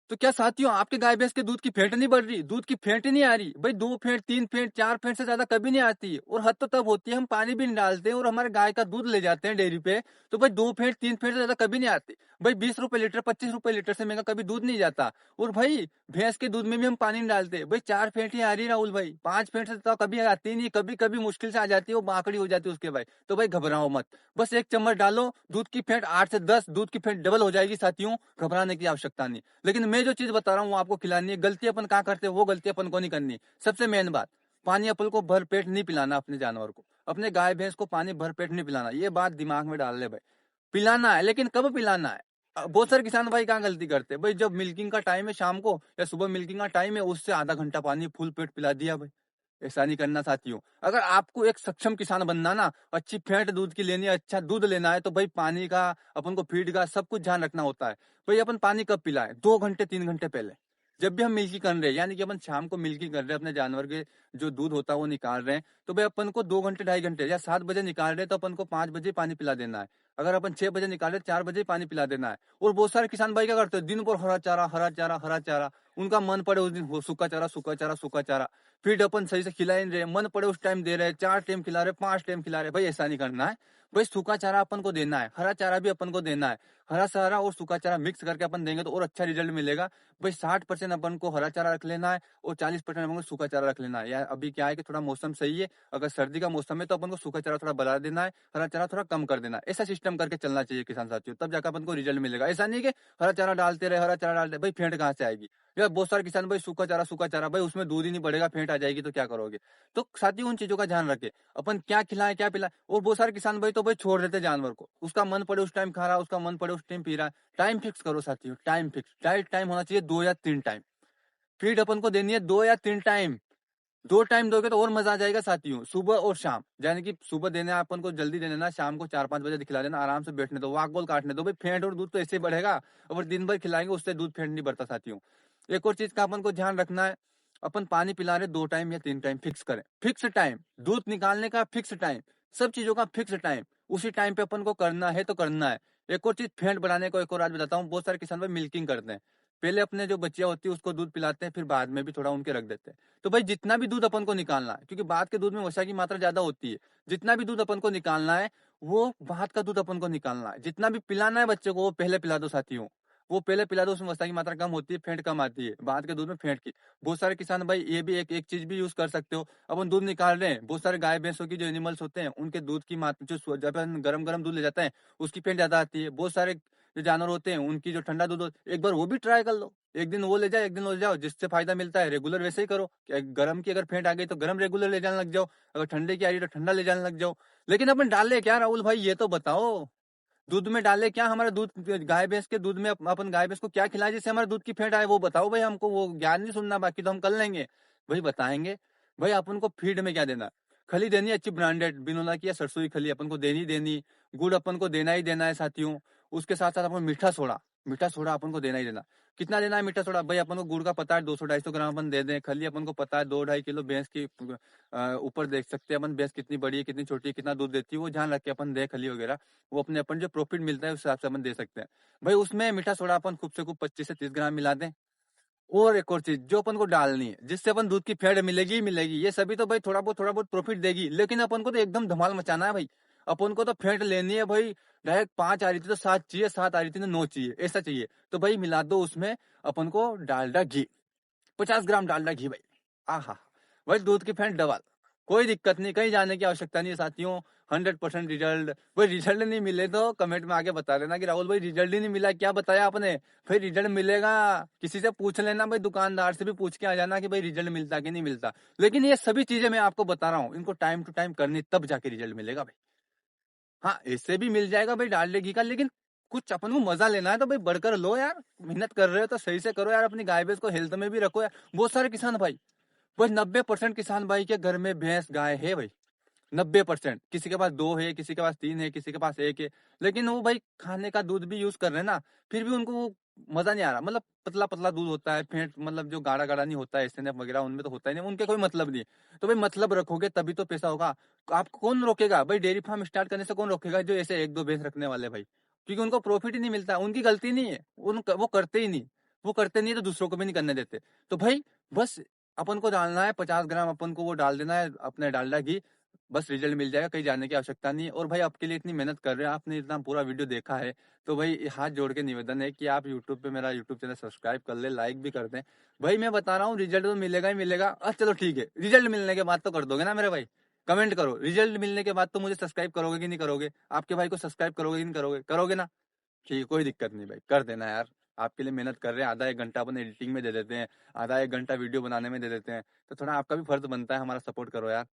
तो क्या साथियों आपके गाय भैंस के दूध की फेंट नहीं बढ़ रही, दूध की फेंट नहीं आ रही? भाई 2 फेंट 3 फेंट 4 फेंट से ज्यादा कभी नहीं आती। और हद तो तब होती है हम पानी भी नहीं डालते हैं और हमारे गाय का दूध ले जाते हैं डेयरी पे, तो भाई 2 फेंट 3 फेंट से ज्यादा कभी नहीं आती। भाई 20 रुपए लीटर 25 रुपए लीटर से महंगा कभी दूध नहीं जाता। और भाई भैंस के दूध में भी हम पानी नहीं डालते। भाई 4 फेंट ही आ रही राहुल भाई, 5 फेंट से तो कभी आती नहीं, कभी कभी मुश्किल से आ जाती है, वो बाकड़ी हो जाती है उसके भाई। तो भाई घबराओ मत, बस 1 चम्मच डालो, दूध की फेंट 8 से 10, दूध की फेंट डबल हो जाएगी साथियों, घबराने की आवश्यकता नहीं। लेकिन मैं जो चीज बता रहा हूँ वो आपको खिलानी है। गलती अपन क्या करते हैं वो गलती अपन को नहीं करनी। सबसे मेन बात, पानी अपन को भर पेट नहीं पिलाना अपने जानवर को, अपने गाय भैंस को पानी भर पेट नहीं पिलाना। ये बात दिमाग में डाल ले भाई। पिलाना है लेकिन कब पिलाना है। बहुत सारे किसान भाई क्या गलती करते हैं भाई, जब मिल्किंग का टाइम है शाम को या सुबह मिल्किंग का टाइम है, उससे आधा घंटा पानी फुल पेट पिला दिया भाई। ऐसा नहीं करना साथियों। अगर आपको एक सक्षम किसान बनना ना, अच्छी फेंट दूध की लेनी है, अच्छा दूध लेना है, तो भाई पानी का, अपन को फीड का सब कुछ ध्यान रखना होता है। भाई अपन पानी कब पिलाएं? 2 घंटे 3 घंटे पहले। जब भी हम मिल्की कर रहे हैं, यानी कि अपन शाम को मिल्की कर रहे हैं, अपने जानवर के जो दूध होता है वो निकाल रहे हैं, तो भाई अपन को 2 घंटे 2.5 घंटे या 7 बजे निकाल रहे हैं, तो अपन को 5 बजे पानी पिला देना है। अगर अपन 6 बजे निकाल रहे 4 बजे पानी पिला देना है। और बहुत सारे किसान भाई क्या करते हैं, दिन भर हरा चारा हरा चारा हरा चारा, उनका मन पड़े उस दिन सूखा चारा सूखा चारा सूखा चारा, फीड अपन सही से खिला ही नहीं रहे, मन पड़े उस टाइम दे रहे, 4 टाइम खिला रहे 5 टाइम खिला रहे। भाई ऐसा नहीं करना है। भाई सूखा चारा अपन को देना है, हरा चारा भी अपन को देना है। हरा चारा और सूखा चारा मिक्स करके अपन देंगे तो और अच्छा रिजल्ट मिलेगा। भाई 60% अपन को हरा चारा रख लेना है और 40% अपन को सूखा चारा रख लेना है। या अभी क्या है कि थोड़ा मौसम सही है, अगर सर्दी का मौसम है तो अपन को सूखा चारा थोड़ा बढ़ा देना है, हरा चारा थोड़ा कम कर देना है। ऐसा सिस्टम करके चलना चाहिए किसान साथियों, तब जाकर अपन को रिजल्ट मिलेगा। ऐसा नहीं कि हरा चारा डालते रहे हरा चारा डालते भाई फेंट कहाँ से आएगी। यार बहुत सारे किसान भाई सूखा चारा भाई उसमें दूध ही नहीं बढ़ेगा, फेंट आ जाएगी, तो क्या करोगे। तो साथियों उन चीजों का ध्यान रखे, अपन क्या खिलाएं क्या पिलाएं। और बहुत सारे किसान भाई तो भाई छोड़ देते जानवर को, उसका मन पड़े उस टाइम खा रहा, उसका मन पड़े उस टाइम पी रहा। टाइम फिक्स करो साथियों, टाइम फिक्स, डाइट टाइम होना चाहिए 2 या 3 टाइम। फीड अपन को देनी है 2 या 3 टाइम। 2 टाइम दोगे तो और मजा आ जाएगा साथियों, सुबह और शाम। यानी कि सुबह देना है अपन को जल्दी दे देना, शाम को 4 5 बजे दिखला देना, आराम से बैठने दो, वाक गोल काटने दो। भाई फेंट और दूध तो ऐसे ही बढ़ेगा, और दिन भर खिलाएंगे उससे दूध फेंट नहीं बढ़ता साथियों। एक और चीज का अपन को ध्यान रखना है, अपन पानी पिला रहे 2 टाइम या 3 टाइम फिक्स करें, फिक्स टाइम, दूध निकालने का फिक्स टाइम, सब चीजों का फिक्स टाइम, उसी टाइम पे अपन को करना है तो करना है। एक और चीज फेंट बढ़ाने को एक और आज बताता हूँ, बहुत सारे किसान भाई मिल्किंग करते हैं, पहले अपने जो बच्चियां होती है उसको दूध पिलाते हैं, फिर बाद में भी थोड़ा उनके रख देते हैं। तो भाई जितना भी दूध अपन को निकालना है, क्योंकि बाद के दूध में वसा की मात्रा ज्यादा होती है, जितना भी दूध अपन को निकालना है वो बाद का दूध अपन को निकालना है। जितना भी पिलाना है बच्चे को वो पहले पिला दो साथियों, वो पहले पिला दो, उसमें वसा की मात्रा कम होती है, फेंट कम आती है बाद के दूध में फेंट की। बहुत सारे किसान भाई ये भी एक एक चीज भी यूज कर सकते हो, अपन दूध निकाल रहे हैं, बहुत सारे गाय भैंसों की जो एनिमल्स होते हैं उनके दूध की मात्रा, जो जब अपन गरम गरम दूध ले जाते हैं उसकी फेंट ज्यादा आती है। बहुत सारे जो जानवर होते हैं उनकी जो ठंडा दूध एक बार वो भी ट्राई कर लो, एक दिन वो ले जाओ एक दिन वो ले जाओ, जिससे फायदा मिलता है रेगुलर वैसे ही करो। गर्म की अगर फेंट आ गई तो गर्म रेगुलर ले जाने लग जाओ, अगर ठंडे की आ रही तो ठंडा ले जाने लग जाओ। लेकिन अपन डाले क्या राहुल भाई ये तो बताओ, दूध में डाले क्या, हमारा दूध गाय भैंस के दूध में अपन गाय भैंस को क्या खिलाए जिससे हमारे दूध की फेंट आए, वो बताओ भाई हमको। वो ज्ञान नहीं सुनना, बाकी तो हम कर लेंगे, भाई बताएंगे। भाई अपन को फीड में क्या देना, खली देनी अच्छी ब्रांडेड बिनोला की या सरसों की खली अपन को देनी। गुड़ अपन को देना ही देना है साथियों। उसके साथ साथ अपन मीठा सोडा अपन को देना ही देना। कितना देना है मीठा सोडा, भाई अपन को गुड़ का पता है 200 250 ग्राम अपन दे दें, खली अपन को पता है 2 2.5 किलो भैंस की ऊपर देख सकते हैं अपन भैंस कितनी बड़ी है कितनी छोटी है कितना दूध देती है, वो ध्यान रख के अपन दे खली वगैरह, वो अपने अपन जो प्रॉफिट मिलता है उस हिसाब से अपन दे सकते हैं। भाई उसमें मीठा सोडा अपन खूब से खूब 25 से 30 ग्राम मिला दें। और एक और चीज जो अपन को डालनी है जिससे अपन दूध की फेड मिलेगी ही मिलेगी, ये सभी तो भाई थोड़ा बहुत प्रॉफिट देगी, लेकिन अपन को तो एकदम धमाल मचाना है भाई। अपन को तो फेंट लेनी है भाई, डायरेक्ट 5 आ रही थी तो 7 चाहिए, 7 आ रही थी तो 9 चाहिए, ऐसा चाहिए। तो भाई मिला दो उसमें अपन को डालडा घी, 50 ग्राम डालडा घी भाई। आहा, भाई दूध की फेंट डबल, कोई दिक्कत नहीं, कहीं जाने की आवश्यकता नहीं है साथियों। 100% रिजल्ट। भाई रिजल्ट नहीं मिले तो कमेंट में आके बता देना कि राहुल भाई रिजल्ट ही नहीं मिला, क्या बताया आपने। भाई रिजल्ट मिलेगा, किसी से पूछ लेना, भाई दुकानदार से भी पूछ के आ जाना कि भाई रिजल्ट मिलता कि नहीं मिलता। लेकिन ये सभी चीजें मैं आपको बता रहा हूँ, इनको टाइम टू टाइम करनी तब जाके रिजल्ट मिलेगा भाई। हाँ इससे भी मिल जाएगा भाई डालडे घी का, लेकिन कुछ अपन को मजा लेना है तो भाई बढ़कर लो यार, मेहनत कर रहे हो तो सही से करो यार, अपनी गाय भैंस को हेल्थ में भी रखो यार। बहुत सारे किसान भाई 90% किसान भाई के घर में भैंस गाय है भाई। 90%, किसी के पास 2 है, किसी के पास 3 है, किसी के पास 1 है। लेकिन वो भाई खाने का दूध भी यूज कर रहे हैं ना, फिर भी उनको वो मजा नहीं आ रहा। मतलब पतला पतला दूध होता है, फेंट मतलब जो गाढ़ा गाढ़ा नहीं होता है एसएनएफ वगैरह उनमें तो होता ही नहीं, उनके कोई मतलब नहीं। तो भाई मतलब रखोगे तभी तो पैसा होगा। आपको कौन रोकेगा भाई, डेयरी फार्म स्टार्ट करने से कौन रोकेगा जो ऐसे 1 2 भैंस रखने वाले भाई, क्योंकि उनको प्रॉफिट ही नहीं मिलता, उनकी गलती नहीं है, वो करते ही नहीं। वो करते नहीं है तो दूसरों को भी नहीं करने देते। तो भाई बस अपन को डालना है 50 ग्राम, अपन को वो डाल देना है अपने डालडा घी, बस रिजल्ट मिल जाएगा, कहीं जाने की आवश्यकता नहीं है। और भाई आपके लिए इतनी मेहनत कर रहे हैं, आपने इतना पूरा वीडियो देखा है, तो भाई हाथ जोड़ के निवेदन है कि आप यूट्यूब पे मेरा यूट्यूब चैनल सब्सक्राइब कर ले, लाइक भी कर दें। भाई मैं बता रहा हूँ रिजल्ट तो मिलेगा ही मिलेगा। चलो ठीक है, रिजल्ट मिलने के बाद तो कर दोगे ना मेरे भाई? कमेंट करो, रिजल्ट मिलने के बाद तो मुझे सब्सक्राइब करोगे कि नहीं करोगे? आपके भाई को सब्सक्राइब करोगे कि नहीं करोगे? करोगे ना? ठीक है, कोई दिक्कत नहीं भाई, कर देना यार। आपके लिए मेहनत कर रहे हैं, आधा एक घंटा अपन एडिटिंग में दे देते हैं, आधा एक घंटा वीडियो बनाने में दे देते हैं, तो थोड़ा आपका भी फर्ज बनता है, हमारा सपोर्ट करो यार।